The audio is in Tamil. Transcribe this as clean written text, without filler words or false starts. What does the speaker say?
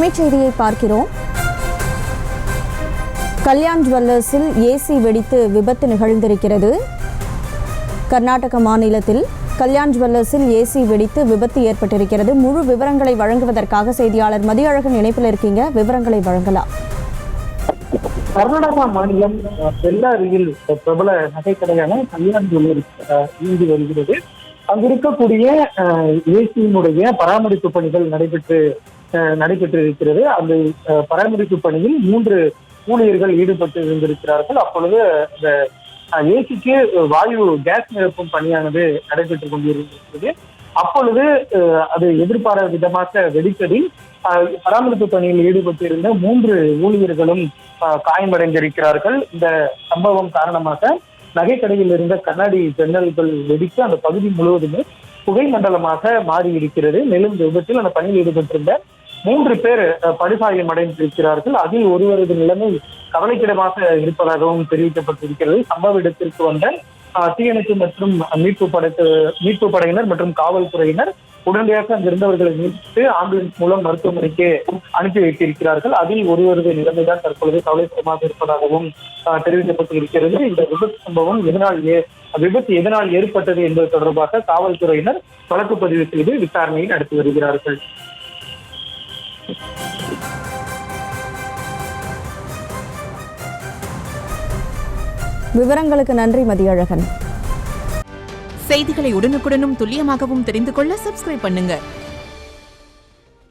அண்மைச் செய்தியை பார்க்கிறோம். கல்யாண் ஜுவல்லர்ஸில் ஏசி வெடித்து விபத்து நிகழ்ந்திருக்கிறது. கர்நாடக மாநிலத்தில் கல்யாண் ஜுவல்லர்ஸில் ஏசி வெடித்து விபத்து ஏற்பட்டிருக்கிறது. முழு விவரங்களை வழங்குவதற்காக செய்தியாளர் மதியழகன் இணைப்பில் இருக்கீங்க. விவரங்களை வழங்கலாம். கர்நாடகா மாநிலம் பெல்லாரியில் பிரபல நகைக்கடையான கல்யாண் ஜுவல்லர்ஸ் இயங்கி வருகிறது. அங்கு இருக்கக்கூடிய ஏசியினுடைய பராமரிப்பு பணிகள் நடைபெற்று இருக்கிறது. அந்த பராமரிப்பு பணியில் 3 ஊழியர்கள் ஈடுபட்டு இருந்திருக்கிறார்கள். அப்பொழுது இந்த ஏசிக்கு வாயு கேஸ் நிரப்பும் பணியானது நடைபெற்றுக் கொண்டிருக்கிறது. அப்பொழுது அது எதிர்பாராத விதமாக வெடித்ததில் பராமரிப்பு பணியில் ஈடுபட்டு இருந்த 3 ஊழியர்களும் காயமடைந்திருக்கிறார்கள். இந்த சம்பவம் காரணமாக நகைக்கடையில் இருந்த கண்ணாடி ஜன்னல்கள் வெடித்து அந்த பகுதி முழுவதுமே புகை மண்டலமாக மாறி இருக்கிறது. மேலும் இந்த விபத்தில் அந்த பணியில் ஈடுபட்டிருந்த 3 பேர் படுகாயம் அடைந்திருக்கிறார்கள். அதில் ஒருவரது நிலைமை கவலைக்கிடமாக இருப்பதாகவும் தெரிவிக்கப்பட்டிருக்கிறது. சம்பவ இடத்திற்கு வந்த தீயணைப்பு மற்றும் மீட்பு படையினர் மற்றும் காவல்துறையினர் உடனடியாக அங்கிருந்தவர்களை மீட்டு ஆம்புலன்ஸ் மூலம் மருத்துவமனைக்கு அனுப்பி வைத்திருக்கிறார்கள். அதில் ஒருவரது நிலைமைதான் தற்பொழுது கவலைக்கிடமாக இருப்பதாகவும் தெரிவிக்கப்பட்டிருக்கிறது. இந்த விபத்து எதனால் ஏற்பட்டது என்பது தொடர்பாக காவல்துறையினர் வழக்கு பதிவு செய்து விசாரணையை நடத்தி வருகிறார்கள். விவரங்களுக்கு நன்றி மதியழகன். செய்திகளை உடனுக்குடனும் துல்லியமாகவும் தெரிந்து கொள்ள சப்ஸ்கிரைப் பண்ணுங்க.